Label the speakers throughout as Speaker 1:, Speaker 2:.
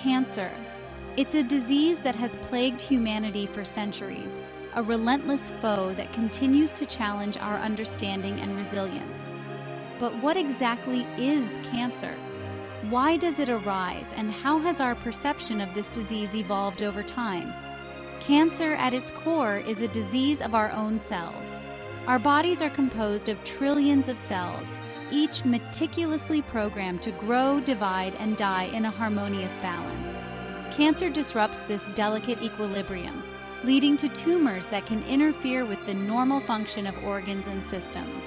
Speaker 1: Cancer. It's a disease that has plagued humanity for centuries, a relentless foe that continues to challenge our understanding and resilience. But what exactly is cancer? Why does it arise, and how has our perception of this disease evolved over time? Cancer, at its core, is a disease of our own cells. Our bodies are composed of trillions of cells, each meticulously programmed to grow, divide, and die in a harmonious balance. Cancer disrupts this delicate equilibrium, leading to tumors that can interfere with the normal function of organs and systems.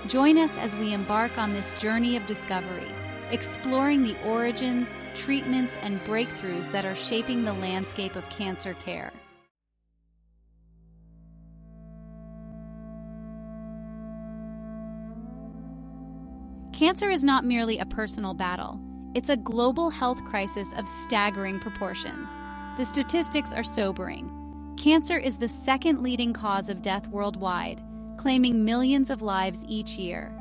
Speaker 1: Join us as we embark on this journey of discovery, exploring the origins, treatments, and breakthroughs that are shaping the landscape of cancer care. Cancer is not merely a personal battle. It's a global health crisis of staggering proportions. The statistics are sobering. Cancer is the second leading cause of death worldwide, claiming millions of lives each year.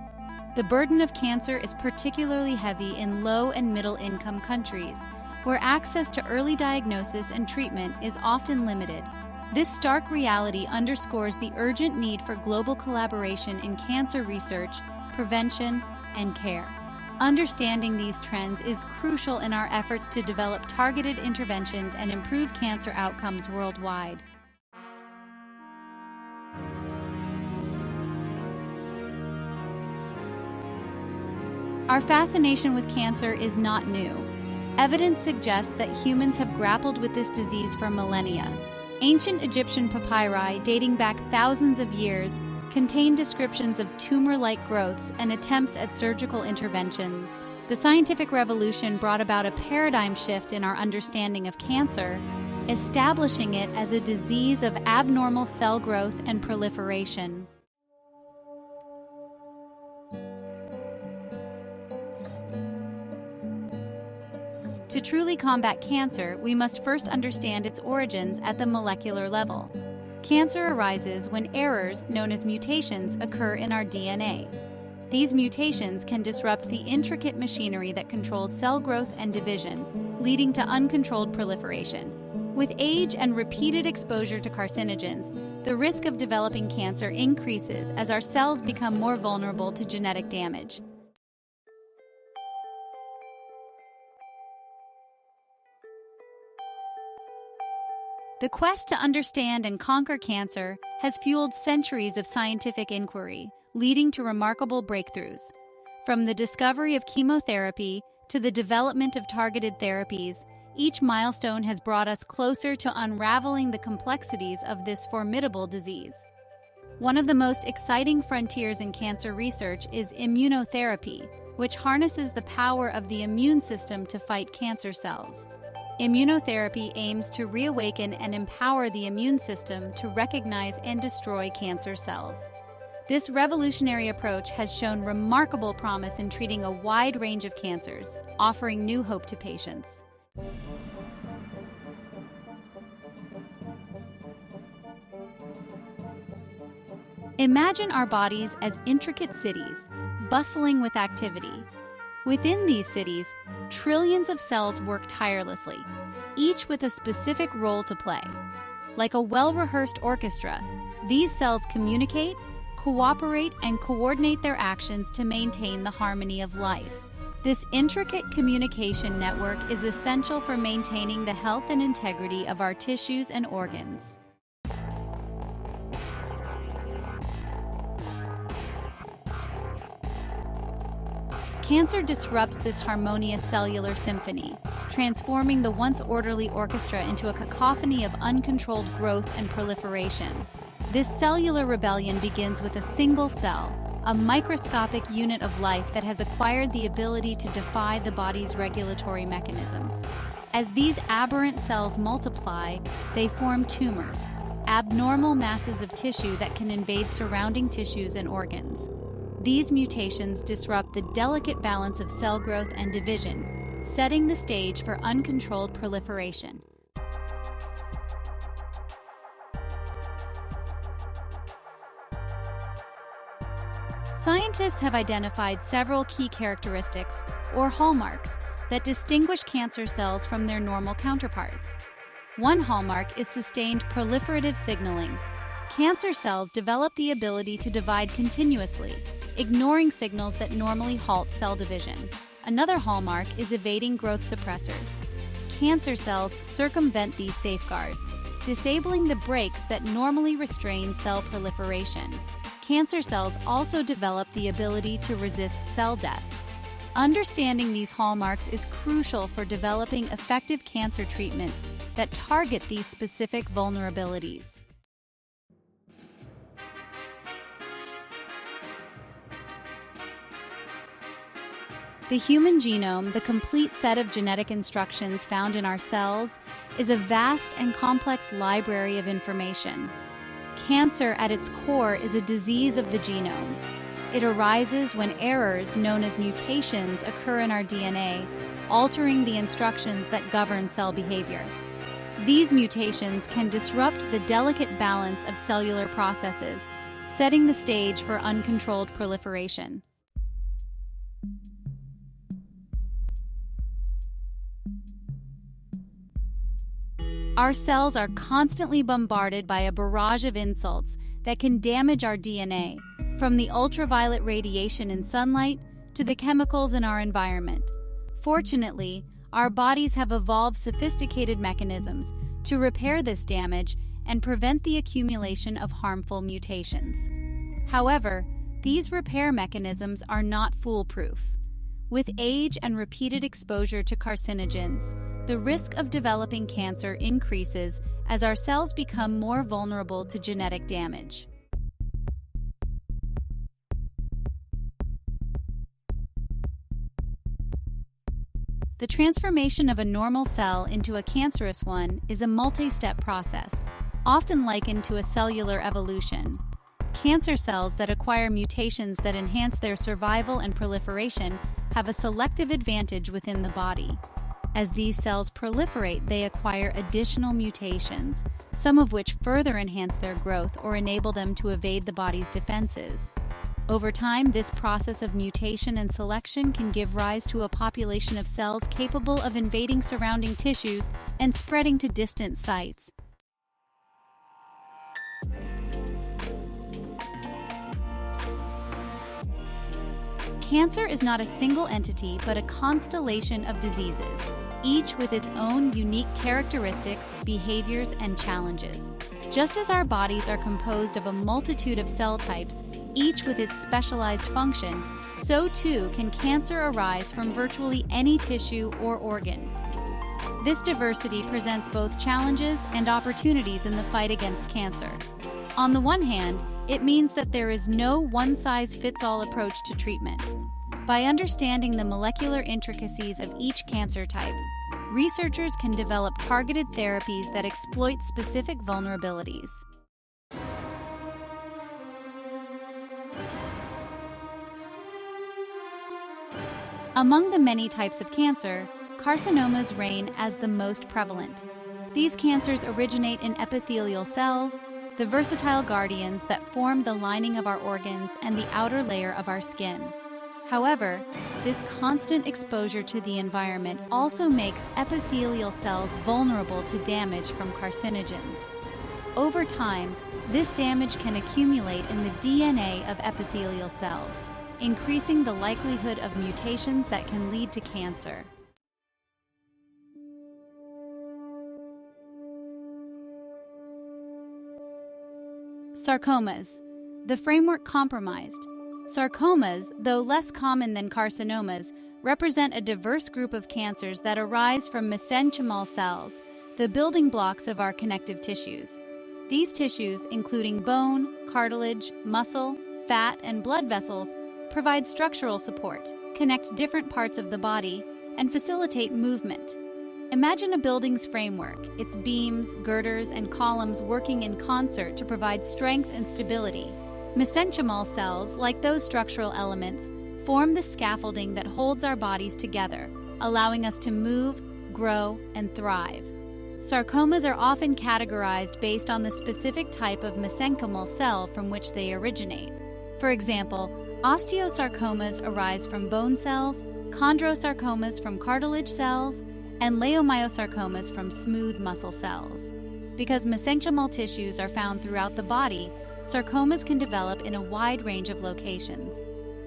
Speaker 1: The burden of cancer is particularly heavy in low and middle-income countries, where access to early diagnosis and treatment is often limited. This stark reality underscores the urgent need for global collaboration in cancer research, prevention, and care. Understanding these trends is crucial in our efforts to develop targeted interventions and improve cancer outcomes worldwide. Our fascination with cancer is not new. Evidence suggests that humans have grappled with this disease for millennia. Ancient Egyptian papyri, dating back thousands of years, contain descriptions of tumor-like growths and attempts at surgical interventions. The scientific revolution brought about a paradigm shift in our understanding of cancer, establishing it as a disease of abnormal cell growth and proliferation. To truly combat cancer, we must first understand its origins at the molecular level. Cancer arises when errors, known as mutations, occur in our DNA. These mutations can disrupt the intricate machinery that controls cell growth and division, leading to uncontrolled proliferation. With age and repeated exposure to carcinogens, the risk of developing cancer increases as our cells become more vulnerable to genetic damage. The quest to understand and conquer cancer has fueled centuries of scientific inquiry, leading to remarkable breakthroughs. From the discovery of chemotherapy to the development of targeted therapies, each milestone has brought us closer to unraveling the complexities of this formidable disease. One of the most exciting frontiers in cancer research is immunotherapy, which harnesses the power of the immune system to fight cancer cells. Immunotherapy aims to reawaken and empower the immune system to recognize and destroy cancer cells. This revolutionary approach has shown remarkable promise in treating a wide range of cancers, offering new hope to patients. Imagine our bodies as intricate cities, bustling with activity. Within these cities, trillions of cells work tirelessly, each with a specific role to play. Like a well-rehearsed orchestra, these cells communicate, cooperate, and coordinate their actions to maintain the harmony of life. This intricate communication network is essential for maintaining the health and integrity of our tissues and organs. Cancer disrupts this harmonious cellular symphony, transforming the once orderly orchestra into a cacophony of uncontrolled growth and proliferation. This cellular rebellion begins with a single cell, a microscopic unit of life that has acquired the ability to defy the body's regulatory mechanisms. As these aberrant cells multiply, they form tumors, abnormal masses of tissue that can invade surrounding tissues and organs. These mutations disrupt the delicate balance of cell growth and division, setting the stage for uncontrolled proliferation. Scientists have identified several key characteristics, or hallmarks, that distinguish cancer cells from their normal counterparts. One hallmark is sustained proliferative signaling. Cancer cells develop the ability to divide continuously, ignoring signals that normally halt cell division. Another hallmark is evading growth suppressors. Cancer cells circumvent these safeguards, disabling the brakes that normally restrain cell proliferation. Cancer cells also develop the ability to resist cell death. Understanding these hallmarks is crucial for developing effective cancer treatments that target these specific vulnerabilities. The human genome, the complete set of genetic instructions found in our cells, is a vast and complex library of information. Cancer, at its core, is a disease of the genome. It arises when errors, known as mutations, occur in our DNA, altering the instructions that govern cell behavior. These mutations can disrupt the delicate balance of cellular processes, setting the stage for uncontrolled proliferation. Our cells are constantly bombarded by a barrage of insults that can damage our DNA, from the ultraviolet radiation in sunlight to the chemicals in our environment. Fortunately, our bodies have evolved sophisticated mechanisms to repair this damage and prevent the accumulation of harmful mutations. However, these repair mechanisms are not foolproof. With age and repeated exposure to carcinogens, the risk of developing cancer increases as our cells become more vulnerable to genetic damage. The transformation of a normal cell into a cancerous one is a multi-step process, often likened to a cellular evolution. Cancer cells that acquire mutations that enhance their survival and proliferation have a selective advantage within the body. As these cells proliferate, they acquire additional mutations, some of which further enhance their growth or enable them to evade the body's defenses. Over time, this process of mutation and selection can give rise to a population of cells capable of invading surrounding tissues and spreading to distant sites. Cancer is not a single entity, but a constellation of diseases, each with its own unique characteristics, behaviors, and challenges. Just as our bodies are composed of a multitude of cell types, each with its specialized function, so too can cancer arise from virtually any tissue or organ. This diversity presents both challenges and opportunities in the fight against cancer. On the one hand, it means that there is no one-size-fits-all approach to treatment. By understanding the molecular intricacies of each cancer type, researchers can develop targeted therapies that exploit specific vulnerabilities. Among the many types of cancer, carcinomas reign as the most prevalent. These cancers originate in epithelial cells, the versatile guardians that form the lining of our organs and the outer layer of our skin. However, this constant exposure to the environment also makes epithelial cells vulnerable to damage from carcinogens. Over time, this damage can accumulate in the DNA of epithelial cells, increasing the likelihood of mutations that can lead to cancer. Sarcomas. The framework compromised. Sarcomas, though less common than carcinomas, represent a diverse group of cancers that arise from mesenchymal cells, the building blocks of our connective tissues. These tissues, including bone, cartilage, muscle, fat, and blood vessels, provide structural support, connect different parts of the body, and facilitate movement. Imagine a building's framework, its beams, girders, and columns working in concert to provide strength and stability. Mesenchymal cells, like those structural elements, form the scaffolding that holds our bodies together, allowing us to move, grow, and thrive. Sarcomas are often categorized based on the specific type of mesenchymal cell from which they originate. For example, osteosarcomas arise from bone cells, chondrosarcomas from cartilage cells, and leiomyosarcomas from smooth muscle cells. Because mesenchymal tissues are found throughout the body, sarcomas can develop in a wide range of locations.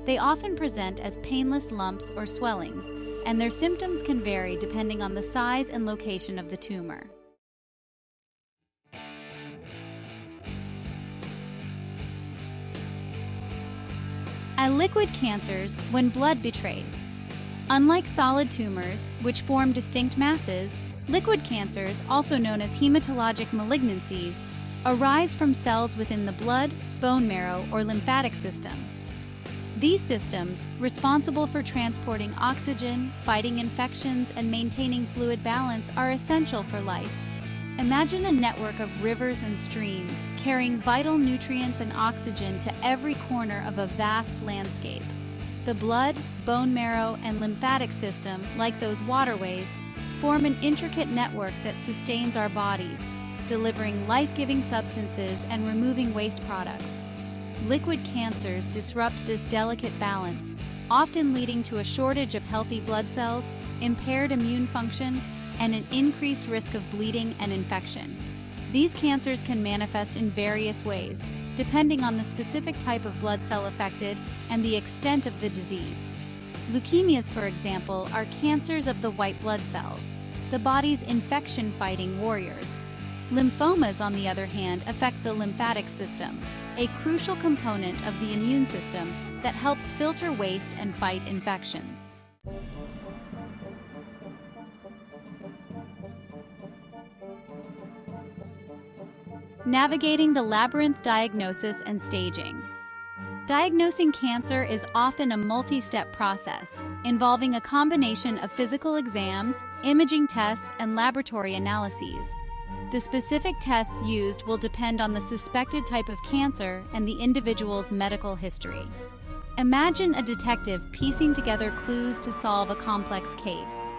Speaker 1: They often present as painless lumps or swellings, and their symptoms can vary depending on the size and location of the tumor. Liquid cancers when blood betrays. Unlike solid tumors, which form distinct masses, liquid cancers, also known as hematologic malignancies, arise from cells within the blood, bone marrow, or lymphatic system. These systems, responsible for transporting oxygen, fighting infections, and maintaining fluid balance, are essential for life. Imagine a network of rivers and streams carrying vital nutrients and oxygen to every corner of a vast landscape. The blood, bone marrow, and lymphatic system, like those waterways, form an intricate network that sustains our bodies, delivering life-giving substances and removing waste products. Liquid cancers disrupt this delicate balance, often leading to a shortage of healthy blood cells, impaired immune function, and an increased risk of bleeding and infection. These cancers can manifest in various ways, depending on the specific type of blood cell affected and the extent of the disease. Leukemias, for example, are cancers of the white blood cells, the body's infection-fighting warriors. Lymphomas, on the other hand, affect the lymphatic system, a crucial component of the immune system that helps filter waste and fight infections. Navigating the labyrinth diagnosis and staging. Diagnosing cancer is often a multi-step process, involving a combination of physical exams, imaging tests, and laboratory analyses. The specific tests used will depend on the suspected type of cancer and the individual's medical history. Imagine a detective piecing together clues to solve a complex case.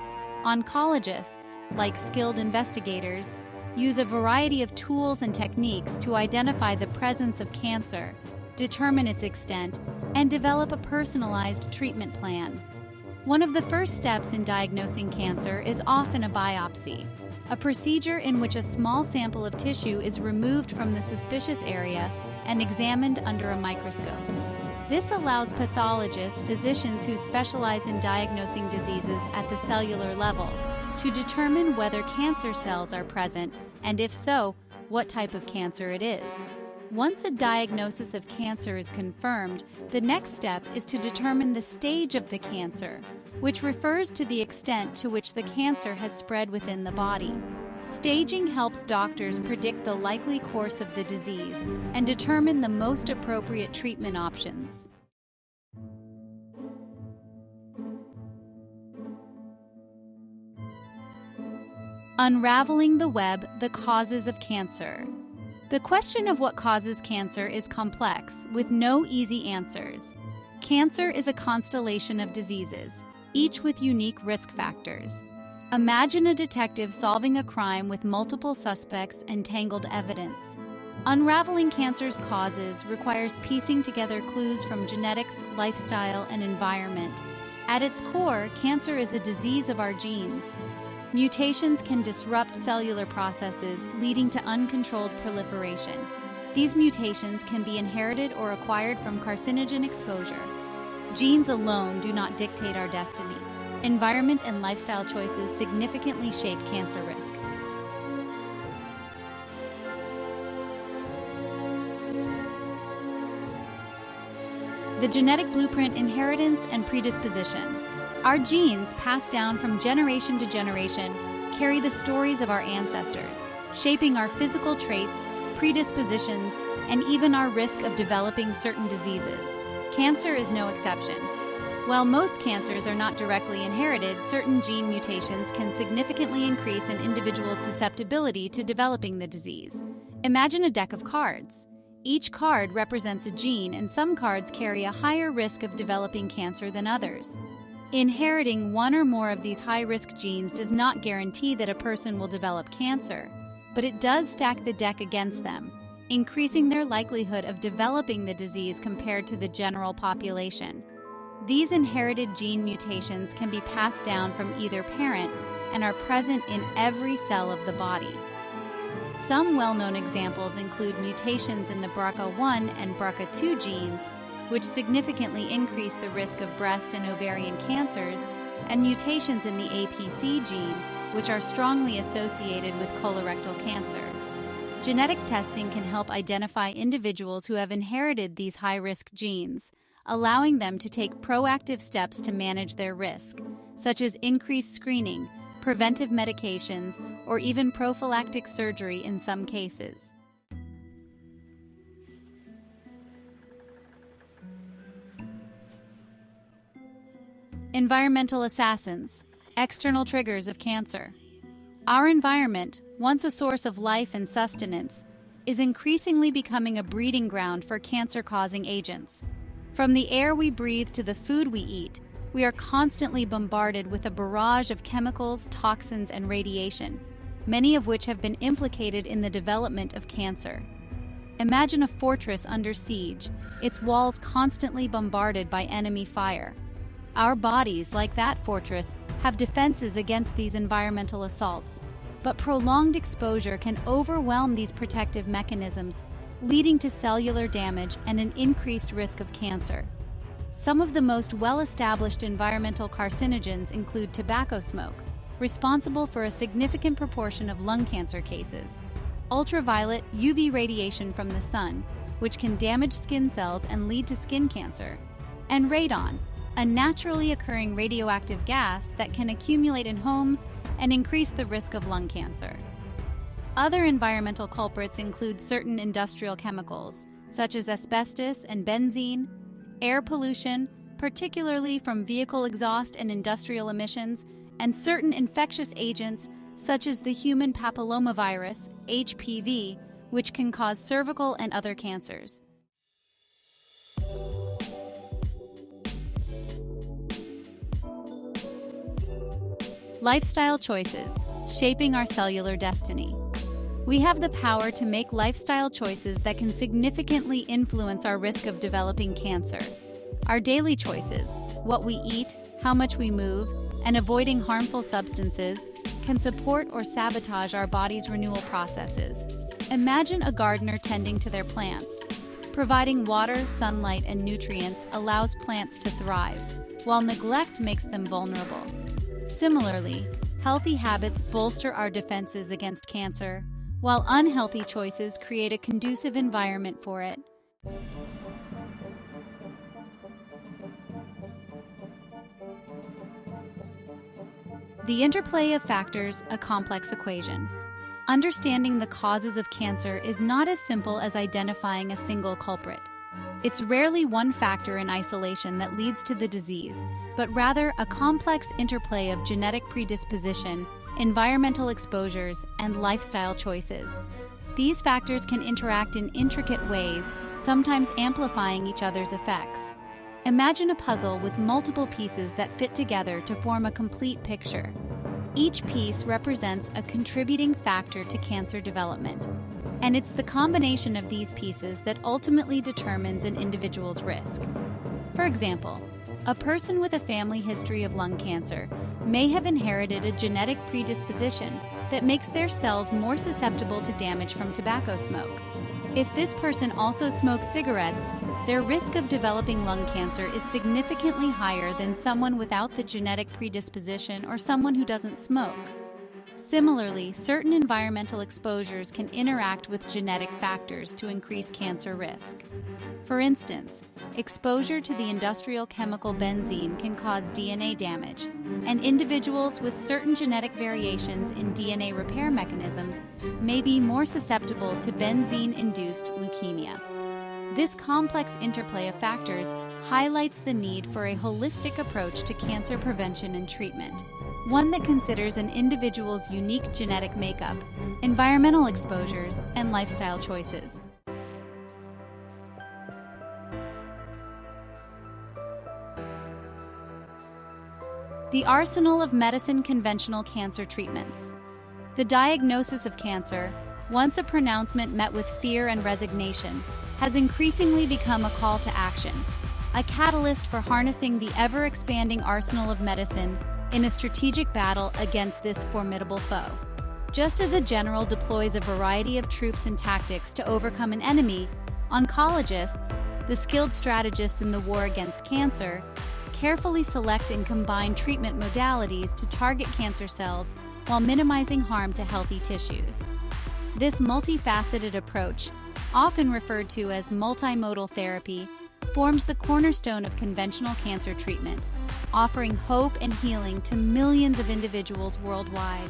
Speaker 1: Oncologists, like skilled investigators, use a variety of tools and techniques to identify the presence of cancer, determine its extent, and develop a personalized treatment plan. One of the first steps in diagnosing cancer is often a biopsy, a procedure in which a small sample of tissue is removed from the suspicious area and examined under a microscope. This allows pathologists, physicians who specialize in diagnosing diseases at the cellular level, to determine whether cancer cells are present, and if so, what type of cancer it is. Once a diagnosis of cancer is confirmed, the next step is to determine the stage of the cancer, which refers to the extent to which the cancer has spread within the body. Staging helps doctors predict the likely course of the disease and determine the most appropriate treatment options. Unraveling the web, the causes of cancer. The question of what causes cancer is complex, with no easy answers. Cancer is a constellation of diseases, each with unique risk factors. Imagine a detective solving a crime with multiple suspects and tangled evidence. Unraveling cancer's causes requires piecing together clues from genetics, lifestyle, and environment. At its core, cancer is a disease of our genes. Mutations can disrupt cellular processes, leading to uncontrolled proliferation. These mutations can be inherited or acquired from carcinogen exposure. Genes alone do not dictate our destiny. Environment and lifestyle choices significantly shape cancer risk. The genetic blueprint, inheritance, and predisposition. Our genes, passed down from generation to generation, carry the stories of our ancestors, shaping our physical traits, predispositions, and even our risk of developing certain diseases. Cancer is no exception. While most cancers are not directly inherited, certain gene mutations can significantly increase an individual's susceptibility to developing the disease. Imagine a deck of cards. Each card represents a gene, and some cards carry a higher risk of developing cancer than others. Inheriting one or more of these high-risk genes does not guarantee that a person will develop cancer, but it does stack the deck against them, increasing their likelihood of developing the disease compared to the general population. These inherited gene mutations can be passed down from either parent and are present in every cell of the body. Some well-known examples include mutations in the BRCA1 and BRCA2 genes, which significantly increase the risk of breast and ovarian cancers, and mutations in the APC gene, which are strongly associated with colorectal cancer. Genetic testing can help identify individuals who have inherited these high-risk genes, allowing them to take proactive steps to manage their risk, such as increased screening, preventive medications, or even prophylactic surgery in some cases. Environmental assassins, external triggers of cancer. Our environment, once a source of life and sustenance, is increasingly becoming a breeding ground for cancer-causing agents. From the air we breathe to the food we eat, we are constantly bombarded with a barrage of chemicals, toxins, and radiation, many of which have been implicated in the development of cancer. Imagine a fortress under siege, its walls constantly bombarded by enemy fire. Our bodies, like that fortress, have defenses against these environmental assaults, but prolonged exposure can overwhelm these protective mechanisms, leading to cellular damage and an increased risk of cancer. Some of the most well-established environmental carcinogens include tobacco smoke, responsible for a significant proportion of lung cancer cases, ultraviolet UV radiation from the sun, which can damage skin cells and lead to skin cancer, and radon, a naturally occurring radioactive gas that can accumulate in homes and increase the risk of lung cancer. Other environmental culprits include certain industrial chemicals, such as asbestos and benzene, air pollution, particularly from vehicle exhaust and industrial emissions, and certain infectious agents, such as the human papillomavirus, HPV, which can cause cervical and other cancers. Lifestyle choices, shaping our cellular destiny. We have the power to make lifestyle choices that can significantly influence our risk of developing cancer. Our daily choices, what we eat, how much we move, and avoiding harmful substances, can support or sabotage our body's renewal processes. Imagine a gardener tending to their plants. Providing water, sunlight, and nutrients allows plants to thrive, while neglect makes them vulnerable. Similarly, healthy habits bolster our defenses against cancer, while unhealthy choices create a conducive environment for it. The interplay of factors, a complex equation. Understanding the causes of cancer is not as simple as identifying a single culprit. It's rarely one factor in isolation that leads to the disease, but rather a complex interplay of genetic predisposition, environmental exposures, and lifestyle choices. These factors can interact in intricate ways, sometimes amplifying each other's effects. Imagine a puzzle with multiple pieces that fit together to form a complete picture. Each piece represents a contributing factor to cancer development, and it's the combination of these pieces that ultimately determines an individual's risk. For example, a person with a family history of lung cancer may have inherited a genetic predisposition that makes their cells more susceptible to damage from tobacco smoke. If this person also smokes cigarettes, their risk of developing lung cancer is significantly higher than someone without the genetic predisposition or someone who doesn't smoke. Similarly, certain environmental exposures can interact with genetic factors to increase cancer risk. For instance, exposure to the industrial chemical benzene can cause DNA damage, and individuals with certain genetic variations in DNA repair mechanisms may be more susceptible to benzene-induced leukemia. This complex interplay of factors highlights the need for a holistic approach to cancer prevention and treatment, one that considers an individual's unique genetic makeup, environmental exposures, and lifestyle choices. The arsenal of medicine conventional cancer treatments. The diagnosis of cancer, once a pronouncement met with fear and resignation, has increasingly become a call to action. a catalyst for harnessing the ever-expanding arsenal of medicine in a strategic battle against this formidable foe. Just as a general deploys a variety of troops and tactics to overcome an enemy, oncologists, the skilled strategists in the war against cancer, carefully select and combine treatment modalities to target cancer cells while minimizing harm to healthy tissues. This multifaceted approach, often referred to as multimodal therapy, forms the cornerstone of conventional cancer treatment, offering hope and healing to millions of individuals worldwide.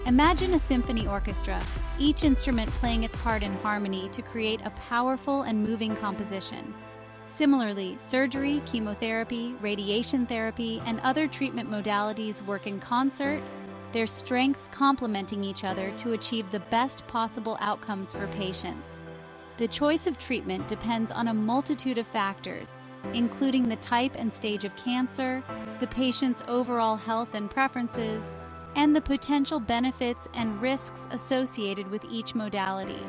Speaker 1: Imagine a symphony orchestra, each instrument playing its part in harmony to create a powerful and moving composition. Similarly, surgery, chemotherapy, radiation therapy, and other treatment modalities work in concert, their strengths complementing each other to achieve the best possible outcomes for patients. The choice of treatment depends on a multitude of factors, including the type and stage of cancer, the patient's overall health and preferences, and the potential benefits and risks associated with each modality.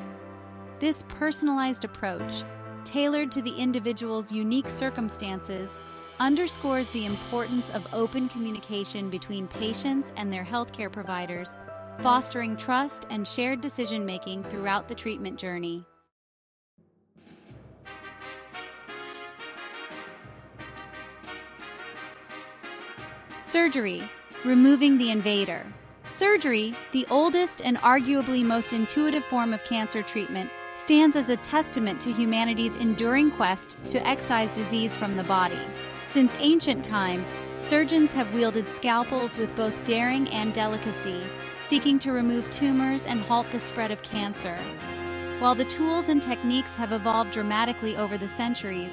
Speaker 1: This personalized approach, tailored to the individual's unique circumstances, underscores the importance of open communication between patients and their healthcare providers, fostering trust and shared decision-making throughout the treatment journey. Surgery, removing the invader. Surgery, the oldest and arguably most intuitive form of cancer treatment, stands as a testament to humanity's enduring quest to excise disease from the body. Since ancient times, surgeons have wielded scalpels with both daring and delicacy, seeking to remove tumors and halt the spread of cancer. While the tools and techniques have evolved dramatically over the centuries,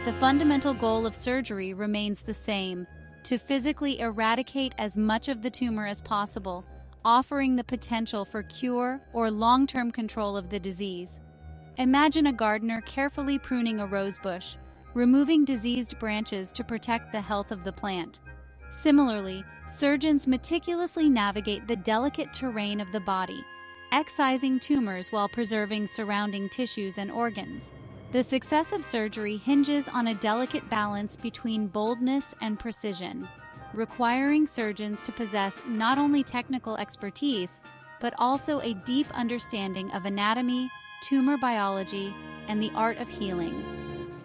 Speaker 1: the fundamental goal of surgery remains the same: to physically eradicate as much of the tumor as possible, offering the potential for cure or long-term control of the disease. Imagine a gardener carefully pruning a rose bush, removing diseased branches to protect the health of the plant. Similarly, surgeons meticulously navigate the delicate terrain of the body, excising tumors while preserving surrounding tissues and organs. The success of surgery hinges on a delicate balance between boldness and precision, requiring surgeons to possess not only technical expertise, but also a deep understanding of anatomy, tumor biology, and the art of healing.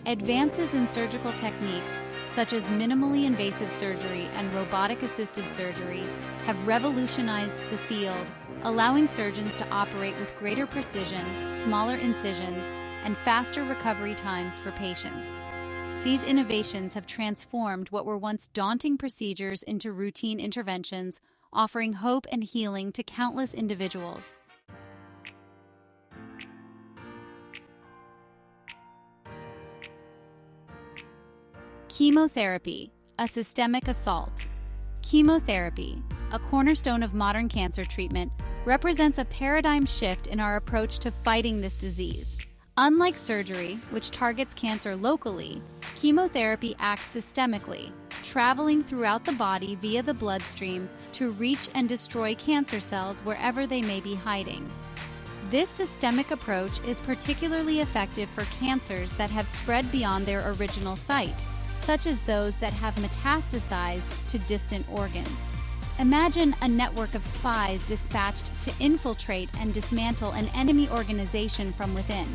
Speaker 1: Advances in surgical techniques, such as minimally invasive surgery and robotic-assisted surgery, have revolutionized the field, allowing surgeons to operate with greater precision, smaller incisions, and faster recovery times for patients. These innovations have transformed what were once daunting procedures into routine interventions, offering hope and healing to countless individuals. Chemotherapy, a systemic assault. Chemotherapy, a cornerstone of modern cancer treatment, represents a paradigm shift in our approach to fighting this disease. Unlike surgery, which targets cancer locally, chemotherapy acts systemically, traveling throughout the body via the bloodstream to reach and destroy cancer cells wherever they may be hiding. This systemic approach is particularly effective for cancers that have spread beyond their original site, such as those that have metastasized to distant organs. Imagine a network of spies dispatched to infiltrate and dismantle an enemy organization from within.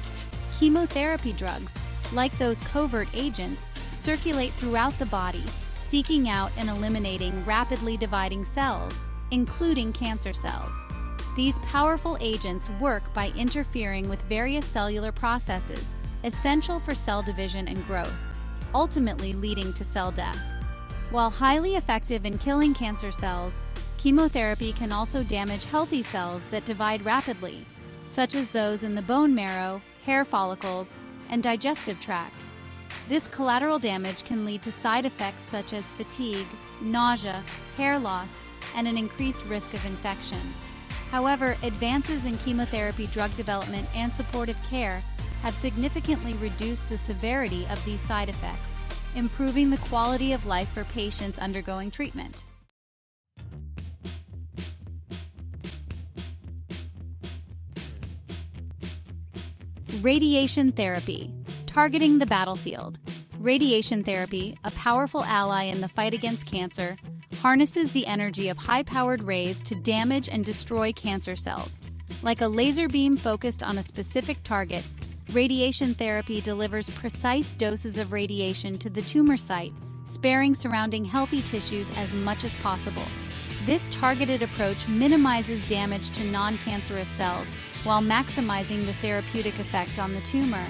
Speaker 1: Chemotherapy drugs, like those covert agents, circulate throughout the body, seeking out and eliminating rapidly dividing cells, including cancer cells. These powerful agents work by interfering with various cellular processes essential for cell division and growth, ultimately leading to cell death. While highly effective in killing cancer cells, chemotherapy can also damage healthy cells that divide rapidly, such as those in the bone marrow, hair follicles, and digestive tract. This collateral damage can lead to side effects such as fatigue, nausea, hair loss, and an increased risk of infection. However, advances in chemotherapy drug development and supportive care have significantly reduced the severity of these side effects, improving the quality of life for patients undergoing treatment. Radiation therapy, targeting the battlefield. Radiation therapy, a powerful ally in the fight against cancer, harnesses the energy of high-powered rays to damage and destroy cancer cells. Like a laser beam focused on a specific target, radiation therapy delivers precise doses of radiation to the tumor site, sparing surrounding healthy tissues as much as possible. This targeted approach minimizes damage to non-cancerous cells while maximizing the therapeutic effect on the tumor.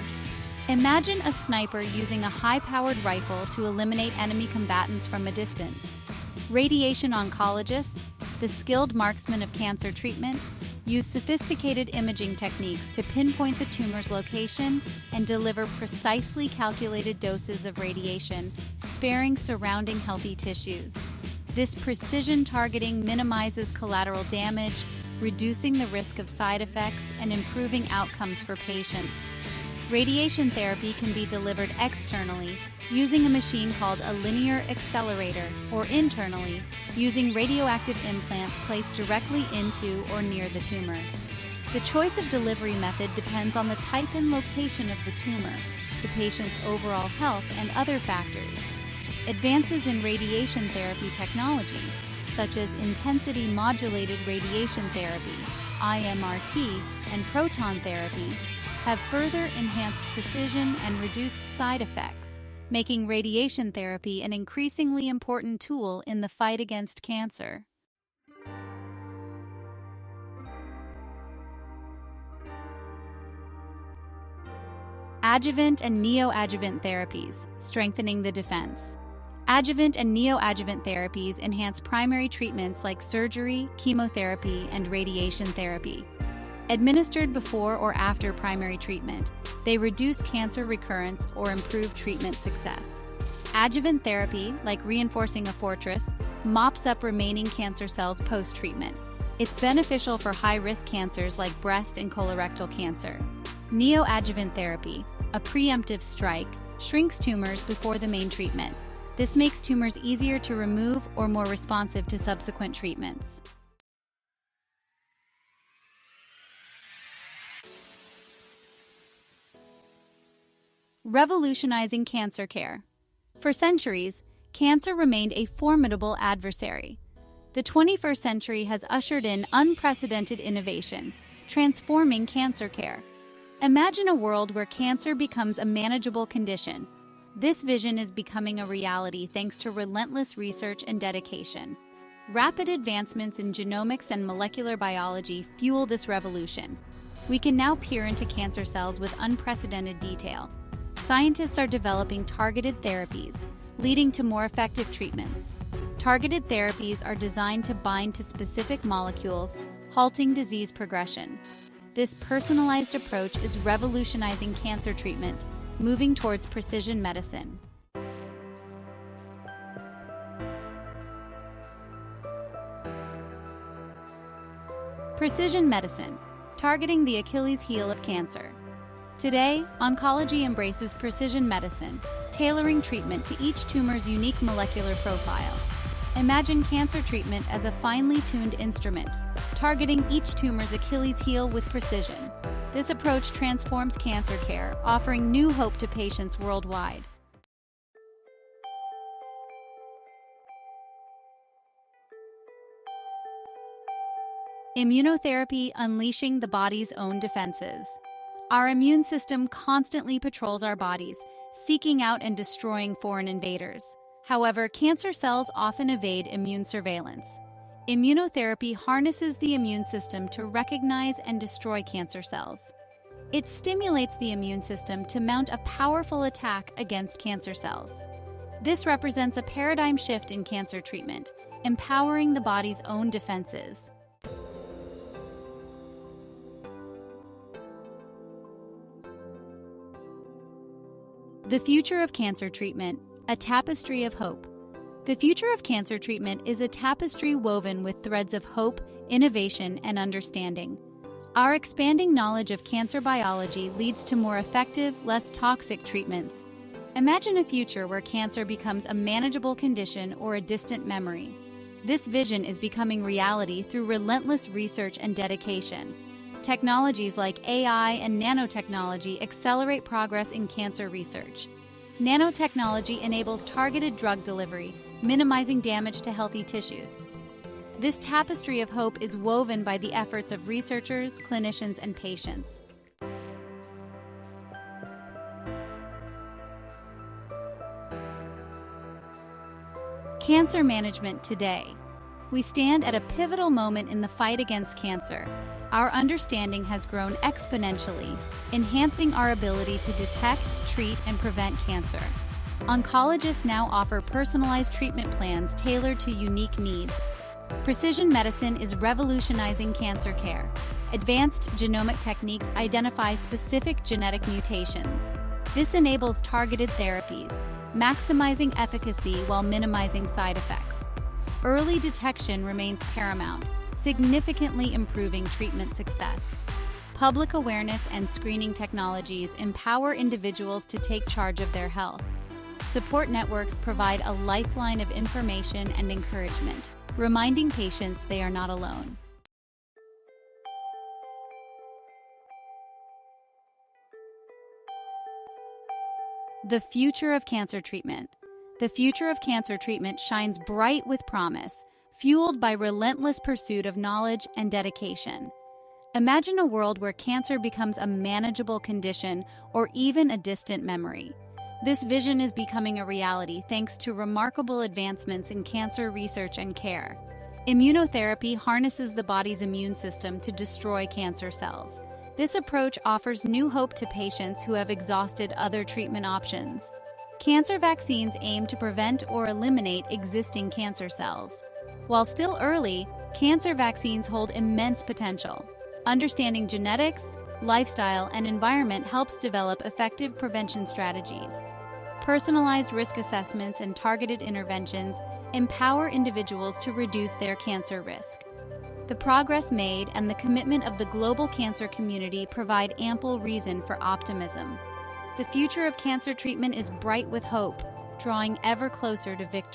Speaker 1: Imagine a sniper using a high-powered rifle to eliminate enemy combatants from a distance. Radiation oncologists, the skilled marksmen of cancer treatment, use sophisticated imaging techniques to pinpoint the tumor's location and deliver precisely calculated doses of radiation, sparing surrounding healthy tissues. This precision targeting minimizes collateral damage, reducing the risk of side effects and improving outcomes for patients. Radiation therapy can be delivered externally using a machine called a linear accelerator, or internally using radioactive implants placed directly into or near the tumor. The choice of delivery method depends on the type and location of the tumor, the patient's overall health, and other factors. Advances in radiation therapy technology, such as intensity modulated radiation therapy, IMRT, and proton therapy, have further enhanced precision and reduced side effects, making radiation therapy an increasingly important tool in the fight against cancer. Adjuvant and neoadjuvant therapies, strengthening the defense. Adjuvant and neoadjuvant therapies enhance primary treatments like surgery, chemotherapy, and radiation therapy. Administered before or after primary treatment, they reduce cancer recurrence or improve treatment success. Adjuvant therapy, like reinforcing a fortress, mops up remaining cancer cells post-treatment. It's beneficial for high-risk cancers like breast and colorectal cancer. Neoadjuvant therapy, a preemptive strike, shrinks tumors before the main treatment. This makes tumors easier to remove or more responsive to subsequent treatments. Revolutionizing cancer care. For centuries, cancer remained a formidable adversary. The 21st century has ushered in unprecedented innovation, transforming cancer care. Imagine a world where cancer becomes a manageable condition. This vision is becoming a reality thanks to relentless research and dedication. Rapid advancements in genomics and molecular biology fuel this revolution. We can now peer into cancer cells with unprecedented detail. Scientists are developing targeted therapies, leading to more effective treatments. Targeted therapies are designed to bind to specific molecules, halting disease progression. This personalized approach is revolutionizing cancer treatment, moving towards precision medicine. Precision medicine, targeting the Achilles heel of cancer. Today, oncology embraces precision medicine, tailoring treatment to each tumor's unique molecular profile. Imagine cancer treatment as a finely tuned instrument, targeting each tumor's Achilles heel with precision. This approach transforms cancer care, offering new hope to patients worldwide. Immunotherapy, unleashing the body's own defenses. Our immune system constantly patrols our bodies, seeking out and destroying foreign invaders. However, cancer cells often evade immune surveillance. Immunotherapy harnesses the immune system to recognize and destroy cancer cells. It stimulates the immune system to mount a powerful attack against cancer cells. This represents a paradigm shift in cancer treatment, empowering the body's own defenses. The future of cancer treatment, a tapestry of hope. The future of cancer treatment is a tapestry woven with threads of hope, innovation, and understanding. Our expanding knowledge of cancer biology leads to more effective, less toxic treatments. Imagine a future where cancer becomes a manageable condition or a distant memory. This vision is becoming reality through relentless research and dedication. Technologies like AI and nanotechnology accelerate progress in cancer research. Nanotechnology enables targeted drug delivery, minimizing damage to healthy tissues. This tapestry of hope is woven by the efforts of researchers, clinicians, and patients. Cancer management today. We stand at a pivotal moment in the fight against cancer. Our understanding has grown exponentially, enhancing our ability to detect, treat, and prevent cancer. Oncologists now offer personalized treatment plans tailored to unique needs. Precision medicine is revolutionizing cancer care. Advanced genomic techniques identify specific genetic mutations. This enables targeted therapies, maximizing efficacy while minimizing side effects. Early detection remains paramount, significantly improving treatment success. Public awareness and screening technologies empower individuals to take charge of their health. Support networks provide a lifeline of information and encouragement, reminding patients they are not alone. The future of cancer treatment. The future of cancer treatment shines bright with promise, fueled by relentless pursuit of knowledge and dedication. Imagine a world where cancer becomes a manageable condition or even a distant memory. This vision is becoming a reality thanks to remarkable advancements in cancer research and care. Immunotherapy harnesses the body's immune system to destroy cancer cells. This approach offers new hope to patients who have exhausted other treatment options. Cancer vaccines aim to prevent or eliminate existing cancer cells. While still early, cancer vaccines hold immense potential. Understanding genetics, lifestyle, and environment helps develop effective prevention strategies. Personalized risk assessments and targeted interventions empower individuals to reduce their cancer risk. The progress made and the commitment of the global cancer community provide ample reason for optimism. The future of cancer treatment is bright with hope, drawing ever closer to victory.